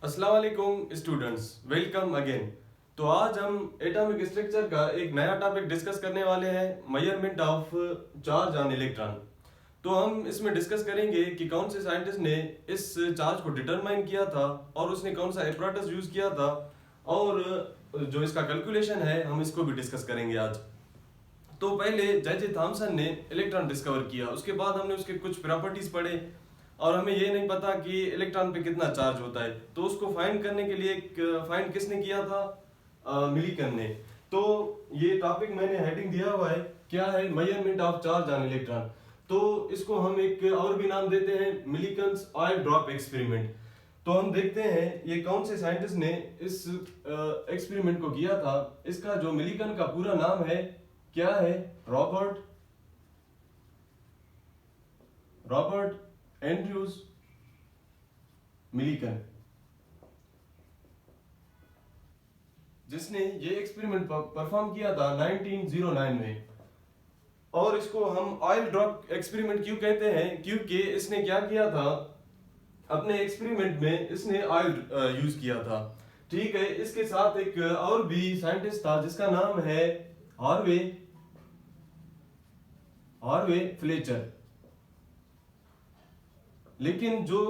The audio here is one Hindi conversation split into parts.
अस्सलाम वालेकुम स्टूडेंट्स, वेलकम अगेन। तो आज हम एटॉमिक स्ट्रक्चर का एक नया टॉपिक डिस्कस करने वाले हैं, measurement of charge on electron. तो हम इसमें डिस्कस करेंगे कि कौन से साइंटिस्ट ने इस चार्ज को डिटरमाइन किया था और उसने कौन सा एपराटस यूज किया था, और जो इसका कैलकुलेशन है हम इसको भी डिस्कस करेंगे आज। तो पहले जे थॉमसन ने इलेक्ट्रॉन डिस्कवर किया, उसके बाद हमने उसके कुछ प्रॉपर्टीज पढ़े और हमें ये नहीं पता कि इलेक्ट्रॉन पे कितना चार्ज होता है। तो उसको फाइंड करने के लिए फाइंड किसने किया था? मिलिकन ने। तो ये टॉपिक मैंने हेडिंग दिया हुआ है, क्या है? Measurement of charge on electron. तो इसको हम एक और भी नाम देते हैं, मिलिकन्स ऑयल ड्रॉप एक्सपेरिमेंट। तो हम देखते हैं ये कौन से साइंटिस्ट ने इस एक्सपेरिमेंट को किया था। इसका जो मिलिकन का पूरा नाम है क्या है? रॉबर्ट एंड्रयूज मिलिकन, जिसने ये एक्सपेरिमेंट परफॉर्म किया था 1909 में। और इसको हम ऑयल ड्रॉप एक्सपेरिमेंट क्यों कहते हैं? क्योंकि इसने क्या किया था, अपने एक्सपेरिमेंट में इसने ऑयल यूज किया था। ठीक है, इसके साथ एक और भी साइंटिस्ट था जिसका नाम है हार्वे फ्लेचर। लेकिन जो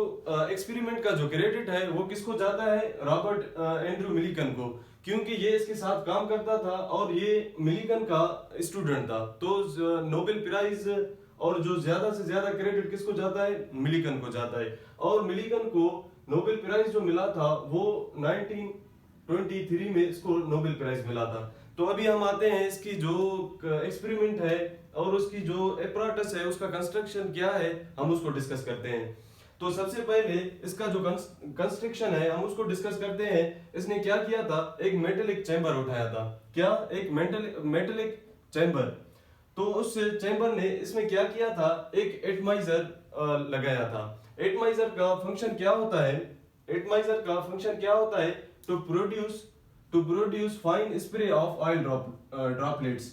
एक्सपेरिमेंट का जो क्रेडिट है वो किसको जाता है? रॉबर्ट एंड्रू मिलिकन को, क्योंकि ये इसके साथ काम करता था और ये मिलिकन का स्टूडेंट था। तो नोबेल प्राइज और जो ज्यादा से ज्यादा क्रेडिट किसको जाता है? मिलिकन को जाता है। और मिलिकन को नोबेल प्राइज जो मिला था वो 1923 में इसको नोबेल प्राइज मिला था। तो अभी हम आते हैं इसकी जो एक्सपेरिमेंट है और उसकी जो एपराटस है, उसका कंस्ट्रक्शन क्या है, हम उसको डिस्कस करते हैं। तो सबसे पहले इसका जो कंस्ट्रक्शन है हम उसको डिस्कस करते हैं। इसने क्या किया था? एक मेटेलिक चैम्बर उठाया था। क्या? एक मेटेलिक चैम्बर। तो उस चैम्बर ने इसमें क्या किया था? एक एटमाइजर लगाया था। एटमाइजर का फंक्शन क्या होता है? एटमाइजर का फंक्शन क्या होता है? To produce fine spray of oil droplets.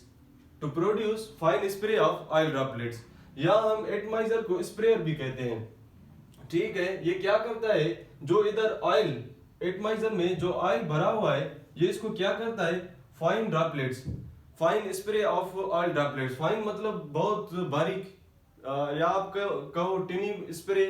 To produce fine spray of oil droplets, या हम एटमाइजर को स्प्रेयर भी कहते हैं। ठीक है, ये क्या करता है? जो इधर ऑयल, एटमाइजर में जो ऑयल भरा हुआ है, ये इसको क्या करता है? Fine droplets, fine spray of oil droplets. Fine मतलब बहुत बारीक, या आप कहो टिनी स्प्रे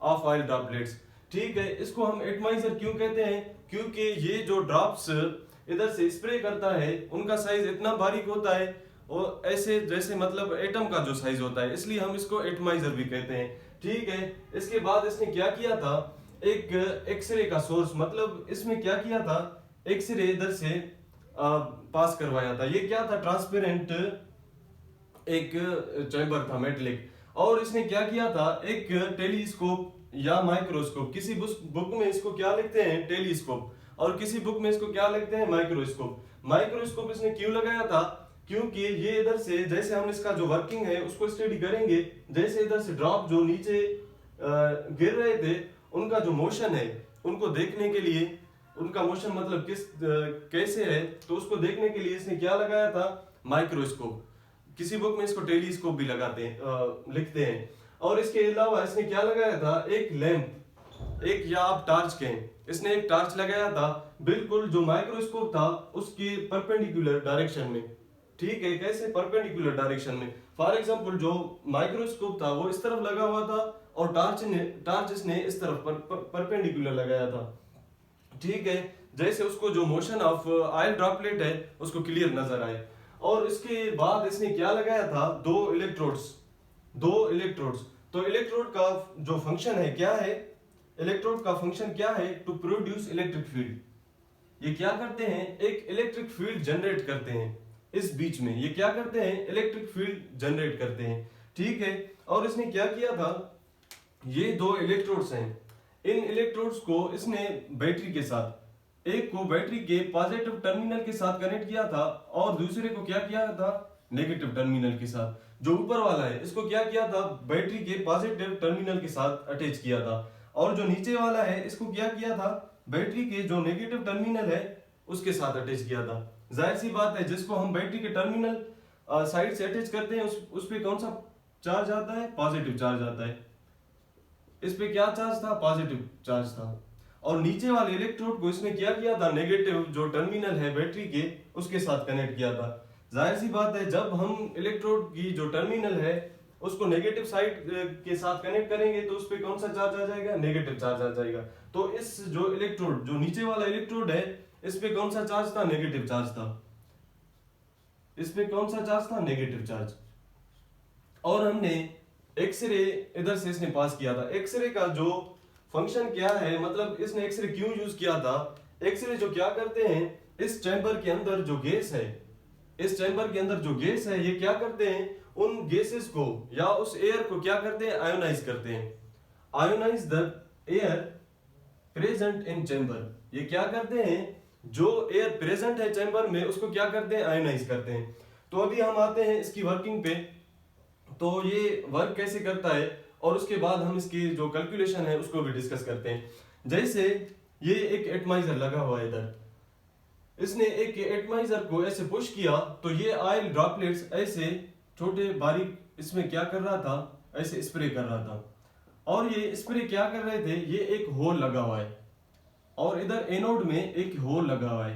ऑफ ऑयल ड्रॉपलेट्स। ठीक है, इसको हम एटमाइजर क्यों कहते हैं? क्योंकि ये जो ड्रॉप्स इधर से स्प्रे करता है उनका साइज इतना बारीक होता है, और ऐसे जैसे मतलब एटम का जो साइज होता है, इसलिए हम इसको एटमाइजर भी कहते हैं। ठीक है, इसके बाद इसने क्या किया था? एक एक्सरे का सोर्स, मतलब इसमें क्या किया था? एक्सरे इधर से पास करवाया था। ये क्या था? ट्रांसपेरेंट एक चैम्बर था, मेटलिक। और इसने क्या किया था? एक टेलीस्कोप या माइक्रोस्कोप, किसी बुक में इसको क्या लिखते हैं? टेलीस्कोप, और किसी बुक में इसको क्या लिखते हैं? माइक्रोस्कोप। माइक्रोस्कोप इसने क्यों लगाया था? क्योंकि ये इधर से, जैसे हम इसका जो वर्किंग है उसको स्टडी करेंगे, जैसे इधर से ड्रॉप जो नीचे गिर रहे थे उनका जो मोशन है उनको देखने के लिए, उनका मोशन मतलब कैसे है, तो उसको देखने के लिए इसने क्या लगाया था? माइक्रोस्कोप। किसी बुक में इसको टेलीस्कोप भी लगाते हैं, लिखते हैं। और इसके अलावा इसने क्या लगाया था? एक लैंप, एक या आप टार्च कहें, इसने एक टार्च लगाया था बिल्कुल जो माइक्रोस्कोप था उसके परपेंडिकुलर डायरेक्शन में। ठीक है, कैसे? परपेंडिकुलर डायरेक्शन में। फॉर एग्जांपल जो माइक्रोस्कोप था वो इस तरफ लगा हुआ था और टार्च इसने इस तरफ परपेंडिकुलर लगाया था। ठीक है, जैसे उसको जो मोशन ऑफ ऑयल ड्रॉपलेट है उसको क्लियर नजर आए। और इसके बाद इसने क्या लगाया था? दो इलेक्ट्रोड्स। तो इलेक्ट्रोड का जो फंक्शन है क्या है? इलेक्ट्रोड का फंक्शन क्या है? To produce electric field. ये क्या करते हैं? एक इलेक्ट्रिक फील्ड जनरेट करते हैं। इस बीच में ये क्या करते हैं? इलेक्ट्रिक फील्ड जनरेट करते हैं। ठीक है, और इसने क्या किया था? ये दो इलेक्ट्रोड्स हैं, इन इलेक्ट्रोड्स को इसने बैटरी के साथ, एक को बैटरी के पॉजिटिव टर्मिनल के साथ कनेक्ट किया था और दूसरे को क्या किया था? नेगेटिव टर्मिनल के साथ। जो ऊपर वाला है इसको क्या किया था? बैटरी के पॉजिटिव टर्मिनल के साथ अटैच किया था। और जो नीचे वाला है इसको क्या किया था? बैटरी के जो नेगेटिव टर्मिनल है उसके साथ अटैच किया था। जाहिर सी बात है, जिसको हम बैटरी के टर्मिनल साइड से अटैच करते हैं उस पे कौन सा चार्ज आता है? पॉजिटिव चार्ज आता है। इस पे क्या चार्ज था? पॉजिटिव चार्ज था। और नीचे वाले इलेक्ट्रोड को इसने क्या किया था, नेगेटिव जो टर्मिनल है बैटरी के उसके साथ कनेक्ट किया था। जाहिर सी बात है जब हम इलेक्ट्रोड की जो टर्मिनल है उसको नेगेटिव साइड के साथ कनेक्ट करेंगे तो उस पे कौन सा चार्ज आ जाएगा, नेगेटिव चार्ज आ जाएगा। तो इस जो इलेक्ट्रोड जो नीचे वाला इलेक्ट्रोड है इस पे कौन सा चार्ज था, नेगेटिव चार्ज था। इस पे कौन सा चार्ज था, नेगेटिव चार्ज। और हमने एक्सरे इधर से इसने पास किया था। एक्सरे का जो फंक्शन क्या है, मतलब इसने एक्सरे क्यों यूज किया था, एक्सरे जो क्या करते हैं, इस चैम्बर के अंदर जो गैस है, इस चैम्बर के अंदर जो गैस है ये क्या करते हैं, उन गैसेस को या उस एयर को क्या करते हैं, आयोनाइज करते हैं। Ionize the air present in chamber. ये क्या करते हैं, जो एयर प्रेजेंट है चैम्बर में उसको क्या करते हैं, आयोनाइज करते हैं। तो अभी हम आते हैं इसकी वर्किंग पे। तो ये वर्क कैसे करता है और उसके बाद हम इसकी जो कैलकुलेशन है उसको भी डिस्कस करते हैं। जैसे ये एक एटमाइजर लगा हुआ है इधर, इसने एक एटमाइजर को ऐसे पुश किया तो ये ऑयल ड्रॉपलेट्स ऐसे छोटे बारीक इसमें क्या कर रहा था, ऐसे स्प्रे कर रहा था। और ये स्प्रे क्या कर रहे थे, ये एक होल लगा हुआ है और इधर एनोड में एक होल लगा हुआ है।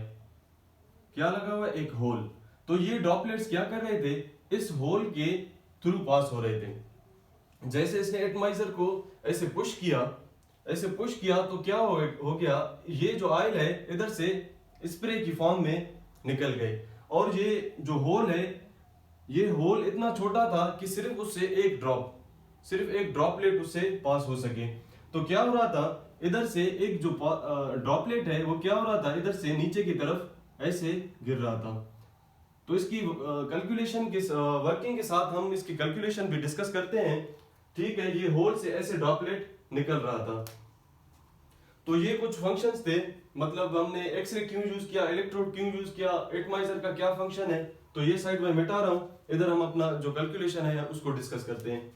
क्या लगा हुआ है, एक होल। तो ये ड्रॉपलेट्स क्या कर रहे थे, इस होल के थ्रू पास हो रहे थे। जैसे इसने एटमाइजर को ऐसे पुश किया, ऐसे पुश किया तो क्या हो गया, ये जो ऑयल है इधर से स्प्रे की फॉर्म में निकल गए। और ये जो होल है, ये होल इतना छोटा था कि सिर्फ उससे एक ड्रॉपलेट उससे पास हो सके। तो क्या हो रहा था, इधर से एक जो ड्रॉपलेट है वो क्या हो रहा था, इधर से नीचे की तरफ ऐसे गिर रहा था। तो इसकी कैलकुलेशन के वर्किंग के साथ हम इसकी कैलकुलेशन भी डिस्कस करते हैं। ठीक है, ये होल से ऐसे ड्रॉपलेट निकल रहा था। तो ये कुछ फंक्शंस थे, मतलब हमने एक्सरे क्यों यूज किया, इलेक्ट्रोड क्यों यूज किया, एटमाइजर का क्या फंक्शन है। तो ये साइड में मिटा रहा हूं, इधर हम अपना जो कैलकुलेशन है उसको डिस्कस करते हैं।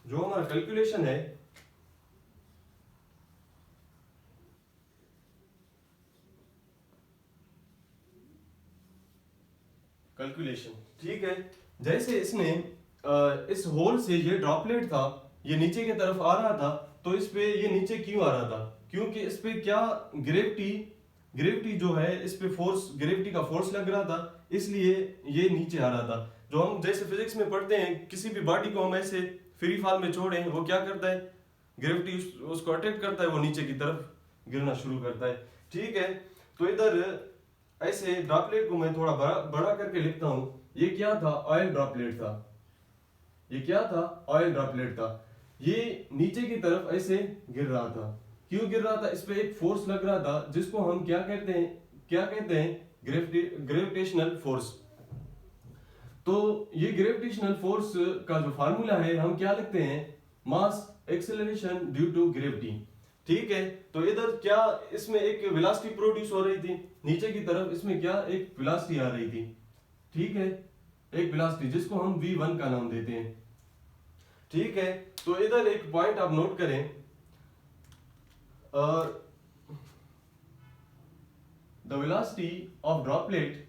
जो हमारा कैलकुलेशन है, कैलकुलेशन ठीक है। जैसे इसने इस होल से ये ड्रॉपलेट था, ये नीचे की तरफ आ रहा था। तो इस पे ये नीचे क्यों आ रहा था, क्योंकि इस पे क्या ग्रेविटी जो है, इस पे फोर्स, ग्रेविटी का फोर्स लग रहा था, इसलिए ये नीचे आ रहा था। जो हम जैसे फिजिक्स में पढ़ते हैं, किसी भी बॉडी को हम ऐसे फ्री फॉल में छोड़ें, वो क्या करता है, ग्रेविटी उसको अट्रैक्ट करता है, वो नीचे की तरफ गिरना शुरू करता है। ठीक है, तो इधर ऐसे ड्रॉपलेट को मैं थोड़ा बड़ा करके लिखता हूं। ये क्या था, ऑयल ड्रॉपलेट था। ये क्या था, ऑयल ड्रॉपलेट था। ये नीचे की तरफ ऐसे गिर रहा था। क्यों गिर रहा था, इस पे एक फोर्स लग रहा था जिसको हम क्या कहते हैं, ग्रेविटेशनल फोर्स। तो ये ग्रेविटेशनल फोर्स का जो फार्मूला है हम क्या लिखते हैं, मास एक्सेलरेशन ड्यू टू ग्रेविटी। ठीक है, तो इधर क्या इसमें एक वेलोसिटी प्रोड्यूस हो रही थी, नीचे की तरफ इसमें क्या एक वेलोसिटी आ रही थी। ठीक है, एक वेलोसिटी जिसको हम v1 का नाम देते हैं। ठीक है, तो इधर एक पॉइंट आप नोट करें, the velocity of droplet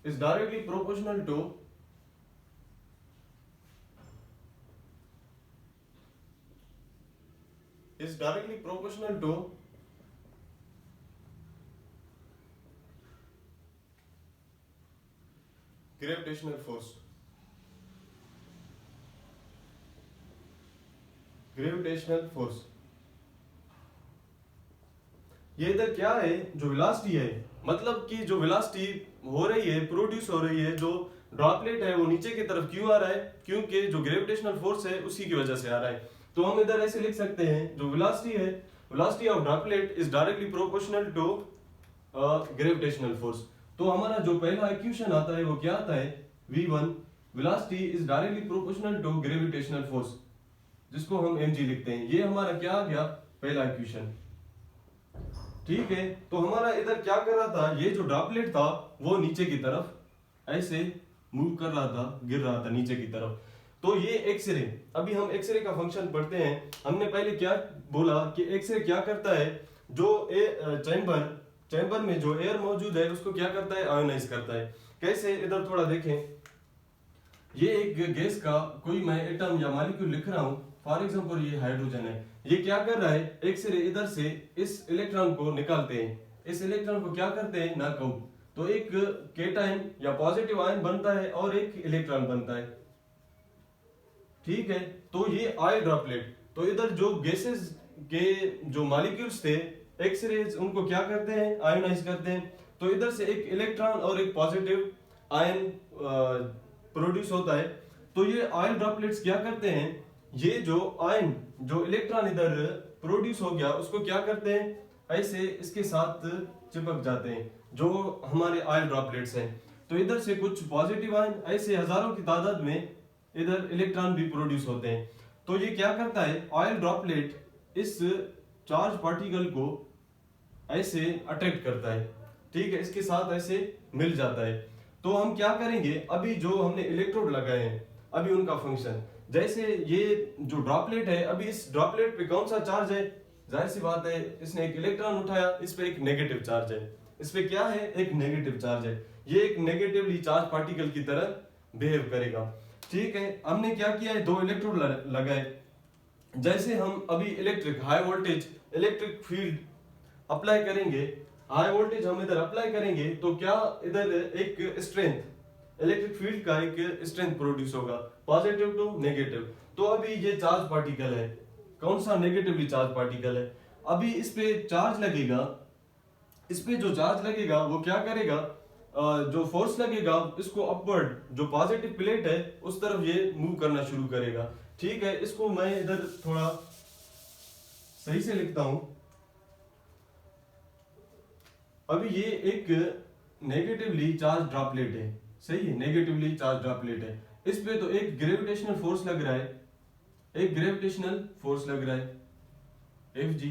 is directly proportional to gravitational force। ये इधर क्या है, जो वेलोसिटी है, मतलब कि जो वेलोसिटी हो रही है, प्रोड्यूस हो रही है, जो ड्रॉपलेट है वो नीचे की तरफ क्यों आ रहा है, क्योंकि जो ग्रेविटेशनल फोर्स है उसी की वजह से आ रहा है। तो हम इधर ऐसे लिख सकते हैं, जो वेलोसिटी है, velocity of droplet is directly proportional to gravitational force. तो हमारा जो पहला इक्वेशन आता है वो क्या आता है, v1 velocity is directly proportional to gravitational force, जिसको हम mg लिखते हैं। ये हमारा क्या आ गया, पहला इक्वेशन। ठीक है, तो हमारा इधर क्या कर रहा था, ये जो ड्रॉपलेट था वो नीचे की तरफ ऐसे मूव कर रहा था, गिर रहा था नीचे की तरफ। तो ये एक्सरे, अभी हम एक्सरे का फंक्शन पढ़ते हैं। हमने पहले क्या बोला कि एक्सरे क्या करता है, जो चैम्बर में जो एयर मौजूद है उसको क्या करता है, आयोनाइज करता है। कैसे, इधर थोड़ा देखें, ये एक गैस का कोई मैं एटम या मॉलिक्यूल लिख रहा हूं, फॉर एग्जांपल ये हाइड्रोजन है, ये क्या कर रहा है, एक से इधर से इस इलेक्ट्रॉन को निकालते हैं, इस इलेक्ट्रॉन को क्या करते हैं, नॉक आउट, तो एक केटायन या पॉजिटिव आयन बनता है और एक इलेक्ट्रॉन बनता है, ठीक है। तो ये ऑयल ड्रॉपलेट, तो इधर जो गैसेस के जो मॉलिक्यूल्स थे, एक्स-रेज उनको क्या करते हैं, आयोनाइज करते हैं, तो इधर से एक इलेक्ट्रॉन और एक पॉजिटिव आयन प्रोड्यूस होता है। तो ये ऑयल ड्रॉपलेट्स क्या करते हैं, ये जो आयन, जो इलेक्ट्रॉन इधर प्रोड्यूस हो गया उसको क्या करते हैं, ऐसे इसके साथ चिपक जाते हैं, जो हमारे ऑयल ड्रॉपलेट्स हैं। तो इधर से कुछ पॉजिटिव आयन, ऐसे हजारों की तादाद में इधर इलेक्ट्रॉन भी प्रोड्यूस होते हैं। तो ये क्या करता है, ऑयल ड्रॉपलेट इस चार्ज पार्टिकल को ऐसे अट्रैक्ट करता है, ठीक है, इसके साथ ऐसे मिल जाता है। तो हम क्या करेंगे, अभी जो हमने इलेक्ट्रोड लगाए हैं, अभी उनका फंक्शन, जैसे ये जो ड्रॉपलेट है, अभी इस ड्रॉपलेट पे कौन सा चार्ज है, जाहिर सी बात है इसने एक इलेक्ट्रॉन उठाया, इस पे एक नेगेटिव चार्ज है, इस पे क्या है, एक नेगेटिव चार्ज है, ये एक नेगेटिवली चार्ज पार्टिकल की तरह बिहेव करेगा, ठीक है। हमने क्या किया है, दो इलेक्ट्रोड लगाए, जैसे हम अभी electric high voltage electric field apply करेंगे, हाई वोल्टेज हम इधर अप्लाई करेंगे, तो क्या इधर एक स्ट्रेंथ, इलेक्ट्रिक फील्ड का एक स्ट्रेंथ प्रोड्यूस होगा, पॉजिटिव टू नेगेटिव। तो अभी ये चार्ज पार्टिकल है, कौन सा, नेगेटिवली चार्ज पार्टिकल है, अभी इस पे चार्ज लगेगा, इस पे जो चार्ज लगेगा वो क्या करेगा, जो फोर्स लगेगा इसको अपवर्ड, जो पॉजिटिव प्लेट है उस तरफ ये मूव करना शुरू करेगा, ठीक है। इसको मैं इधर थोड़ा सही से लिखता हूं, अभी ये एक नेगेटिवली चार्ज ड्रॉपलेट है, सही है, नेगेटिवली चार्ज ड्रॉपलेट है, इस पे तो एक ग्रेविटेशनल फोर्स लग रहा है, एक ग्रेविटेशनल फोर्स लग रहा है Fg,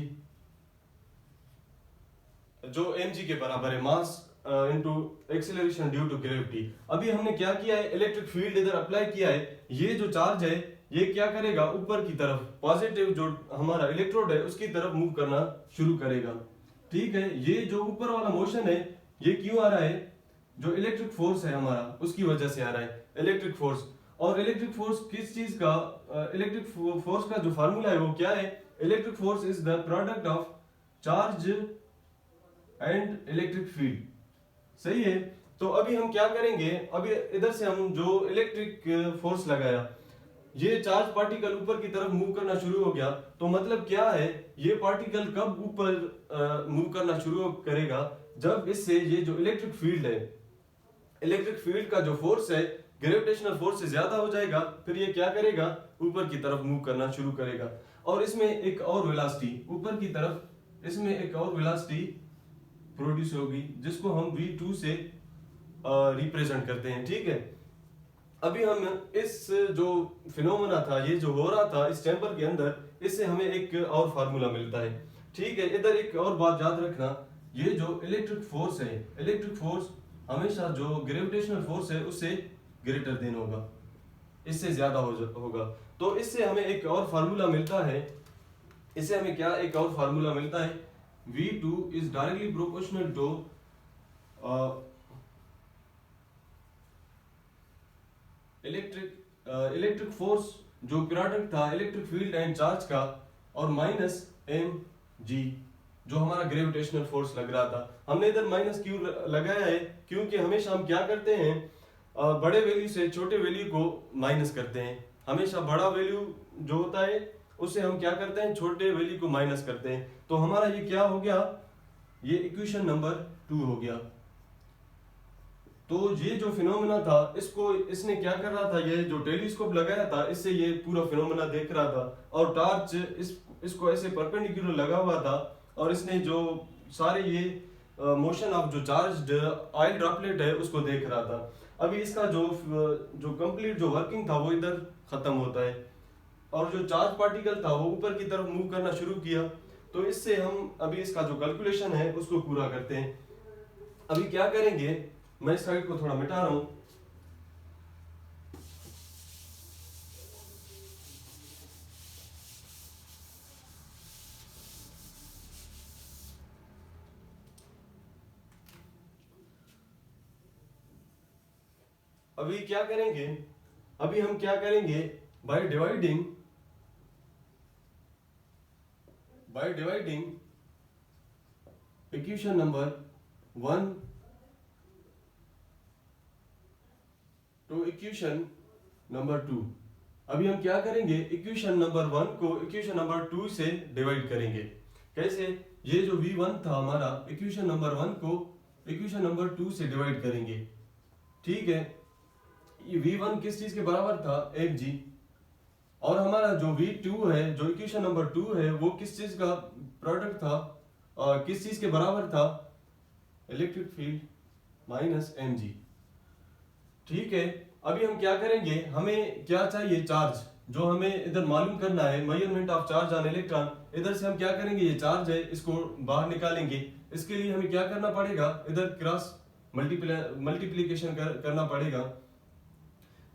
जो mg के बराबर है, mass into acceleration due to gravity. अभी हमने क्या किया है, इलेक्ट्रिक फील्ड इधर अप्लाई किया है, ये जो चार्ज है ये क्या करेगा, ऊपर की तरफ पॉजिटिव जो हमारा इलेक्ट्रोड है उसकी तरफ मूव करना शुरू करेगा, ठीक है। ये जो ऊपर वाला मोशन है ये क्यों आ रहा है, जो इलेक्ट्रिक फोर्स है हमारा उसकी वजह से आ रहा है, इलेक्ट्रिक फोर्स। और इलेक्ट्रिक फोर्स किस चीज का, इलेक्ट्रिक फोर्स का जो फार्मूला है वो क्या है, electric force is the product of charge and electric field, सही है। तो अभी हम क्या करेंगे, अभी इधर से हम जो इलेक्ट्रिक फोर्स लगाया, ये चार्ज पार्टिकल ऊपर की तरफ मूव करना शुरू हो गया, तो मतलब क्या है, ये पार्टिकल कब ऊपर मूव करना शुरू करेगा, जब इससे ये जो इलेक्ट्रिक फील्ड है, इलेक्ट्रिक फील्ड का जो फोर्स है ग्रेविटेशनल फोर्स से ज्यादा हो जाएगा, फिर ये क्या करेगा, ऊपर की तरफ मूव करना शुरू करेगा। और इसमें एक और वेलोसिटी ऊपर की तरफ, इसमें एक और वेलोसिटी प्रोड्यूस होगी जिसको हम v2 से रिप्रेजेंट करते हैं, ठीक है। अभी हम इस जो फिनोमेना था, ये जो हो रहा था इस चैम्बर के अंदर, इससे हमें एक और फार्मूला मिलता है, ठीक है। इधर एक और बात याद रखना, ये जो इलेक्ट्रिक फोर्स है, इलेक्ट्रिक फोर्स हमेशा जो ग्रेविटेशनल फोर्स है उससे ग्रेटर देन होगा, इससे ज्यादा होगा। तो इससे हमें एक और फार्मूला मिलता है, इससे हमें क्या एक और फार्मूला मिलता है, v2 is directly proportional to electric force जो प्रोडक्ट था इलेक्ट्रिक फील्ड एंड चार्ज का, और माइनस mg जो हमारा ग्रेविटेशनल फोर्स लग रहा था। हमने इधर माइनस क्यों लगाया है, क्योंकि हमेशा हम क्या करते हैं, बड़े वैल्यू से छोटे वैल्यू को माइनस करते हैं, हमेशा बड़ा वैल्यू जो होता है उससे हम क्या करते हैं, छोटे वैल्यू को माइनस करते हैं। तो हमारा ये क्या हो गया, ये इक्वेशन नंबर 2 हो गया। तो ये जो फिनोमेना था, इसको इसने क्या कर रहा था, ये जो टेलीस्कोप लगाया था इससे ये पूरा फिनोमेना देख रहा था, और टॉर्च इसको ऐसे परपेंडिकुलर लगा हुआ था, और इसने जो सारे ये मोशन ऑफ जो चार्ज्ड ऑयल ड्रॉपलेट है उसको देख रहा था। अभी इसका जो कंप्लीट जो वर्किंग था वो इधर खत्म होता है, और जो चार्ज पार्टिकल था वो ऊपर की तरफ मूव करना शुरू किया। तो इससे हम अभी इसका जो कैलकुलेशन है उसको पूरा करते हैं। अभी क्या करेंगे, मैं इस साइड को थोड़ा मिटा रहा हूं, अभी क्या करेंगे, अभी हम क्या करेंगे, by dividing equation number 1 to equation number 2। अभी हम क्या करेंगे, इक्वेशन नंबर 1 को इक्वेशन नंबर 2 से डिवाइड करेंगे। कैसे, ये जो v1 था हमारा, इक्वेशन नंबर 1 को इक्वेशन नंबर 2 से डिवाइड करेंगे। ठीक है, ये v1 किस चीज के बराबर था, mg, और हमारा जो v2 है, जो इक्वेशन नंबर 2 है, वो किस चीज का प्रोडक्ट था, किस चीज के बराबर था, इलेक्ट्रिक फील्ड माइनस mg। ठीक है, अभी हम क्या करेंगे, हमें क्या चाहिए, चार्ज, जो हमें इधर मालूम करना है, measurement of charge on electron. इधर से हम क्या करेंगे, ये चार्ज है, इसको बाहर निकालेंगे। इसके लिए हमें क्या करना पड़ेगा, इधर क्रॉस मल्टीप्लीकेशन करना पड़ेगा।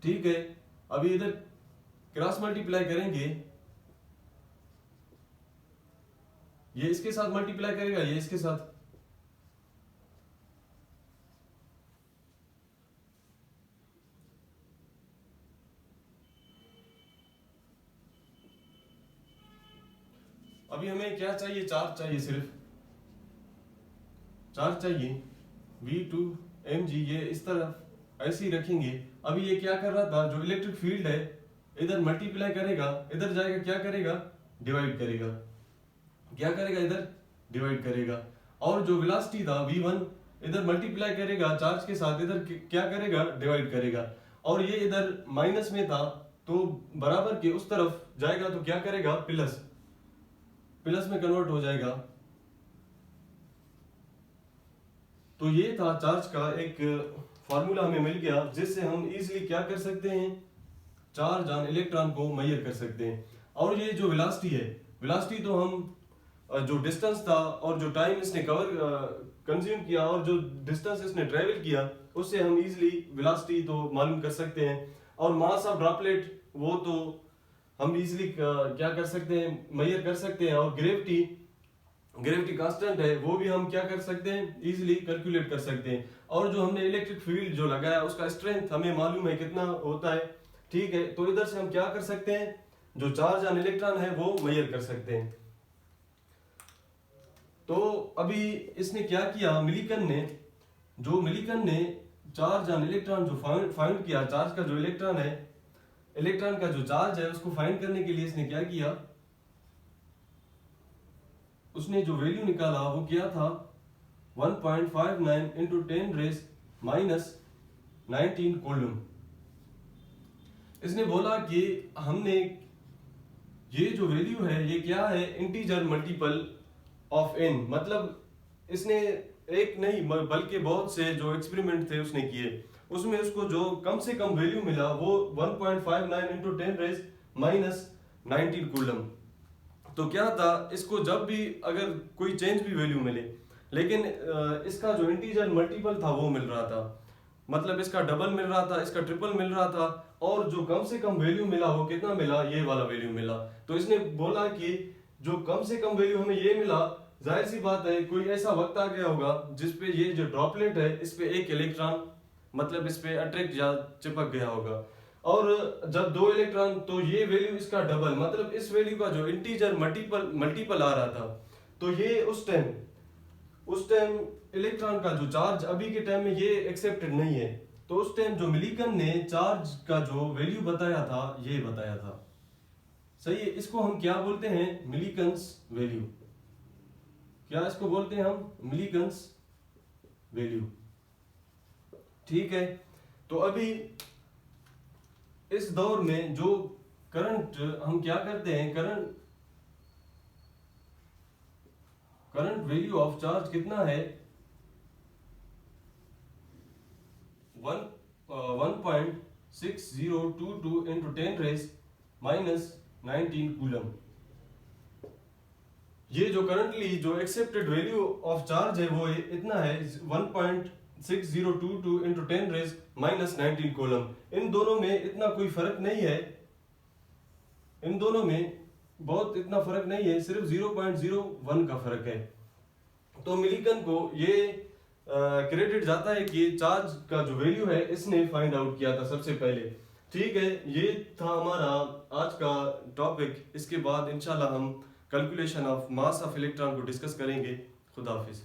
ठीक है, अभी इधर क्रॉस मल्टीप्लाई करेंगे, ये इसके साथ मल्टीप्लाई करेगा, ये इसके साथ। अभी हमें क्या चाहिए, चार्ज चाहिए, सिर्फ चार्ज चाहिए, v2 mg, ये इस तरफ ऐसे ही रखेंगे। अभी ये क्या कर रहा था, जो इलेक्ट्रिक फील्ड है, इधर मल्टीप्लाई करेगा, इधर जाएगा, क्या करेगा, डिवाइड करेगा, क्या करेगा, इधर डिवाइड करेगा। और जो वेलोसिटी था v1, इधर मल्टीप्लाई करेगा चार्ज के साथ, इधर क्या करेगा, डिवाइड करेगा। और ये इधर माइनस में था, तो बराबर के उस तरफ जाएगा, तो क्या करेगा, प्लस में कन्वर्ट हो जाएगा। तो ये था चार्ज का एक फॉर्मूला हमें मिल गया, जिससे हम इजीली क्या कर सकते हैं, चार्ज ऑन इलेक्ट्रॉन को मेजर कर सकते हैं। और ये जो वेलोसिटी है, वेलोसिटी तो हम जो डिस्टेंस था और जो टाइम इसने कंज्यूम किया और जो डिस्टेंस इसने ट्रेवल किया, उससे हम इजीली वेलोसिटी तो मालूम कर सकते हैं। और मास ऑफ ड्रॉपलेट, वो तो हम इजीली क्या कर सकते हैं, मेजर कर सकते हैं। और ग्रेविटी कांस्टेंट है, वो भी हम क्या कर सकते हैं, इजीली कैलकुलेट कर सकते हैं। और जो हमने इलेक्ट्रिक फील्ड जो लगाया, उसका स्ट्रेंथ हमें मालूम है कितना होता है। ठीक है, तो इधर से हम क्या कर सकते हैं, जो चार्ज ऑन इलेक्ट्रॉन है, वो मेजर कर सकते हैं। तो अभी इसने क्या किया, मिलीकन ने चार्ज ऑन इलेक्ट्रॉन जो फाइंड किया, चार्ज का जो इलेक्ट्रॉन है, इलेक्ट्रॉन का जो चार्ज है, उसको फाइंड करने के लिए इसने क्या किया, उसने जो वैल्यू निकाला वो क्या था, 1.59 इंटू 10 रेस माइनस 19 कूलम। इसने बोला कि हमने ये जो वैल्यू है, ये क्या है, इंटीजर मल्टीपल ऑफ n। मतलब इसने एक नहीं बल्कि बहुत से जो एक्सपेरिमेंट थे उसने किए, उसमें उसको जो कम से कम वैल्यू मिला वो 1.59 इंटू 10 रेस माइनस 19 कूलम। तो क्या था, इसको जब भी अगर कोई चेंज भी वैल्यू मिले, लेकिन इसका जो इंटीजर मल्टीपल था वो मिल रहा था, मतलब इसका डबल मिल रहा था, इसका ट्रिपल मिल रहा था, और जो कम से कम वैल्यू मिला वो कितना मिला, ये वाला वैल्यू मिला। तो इसने बोला कि जो कम से कम वैल्यू हमें ये मिला, जाहिर सी बात है कोई ऐसा वक्त आ गया होगा जिसपे ये जो ड्रॉपलेट है, इस पे एक इलेक्ट्रॉन मतलब इस पे अट्रैक्ट या चिपक गया होगा। और जब 2 इलेक्ट्रॉन, तो ये वैल्यू इसका डबल, मतलब इस वैल्यू का जो इंटीजर मल्टीपल आ रहा था। तो ये उस टाइम इलेक्ट्रॉन का जो चार्ज अभी के टाइम में ये एक्सेप्टेड नहीं है। तो उस टाइम जो मिलीकन ने चार्ज का जो वैल्यू बताया था, ये बताया था, सही है। इसको हम क्या बोलते हैं, मिलीकन्स वैल्यू। क्या इसको बोलते हैं हम, मिलीकन्स वैल्यू। ठीक है, तो अभी इस दौर में जो करंट हम क्या करते हैं, करंट वैल्यू ऑफ चार्ज कितना है, 1.6022 इंटू 10 रेस माइनस 19 कूलम। ये जो करंटली जो एक्सेप्टेड वैल्यू ऑफ चार्ज है वो इतना है 1.6022 इंटू 10 रेस माइनस 19 कूलम। इन दोनों में इतना कोई फर्क नहीं है, इन दोनों में बहुत इतना फर्क नहीं है, सिर्फ 0.01 का फर्क है। तो मिलीकन को ये क्रेडिट जाता है कि चार्ज का जो वैल्यू है इसने फाइंड आउट किया था सबसे पहले। ठीक है, ये था हमारा आज का टॉपिक। इसके बाद इंशाल्लाह हम calculation of mass of electron को डिस्कस करेंगे। खुदा हाफिज।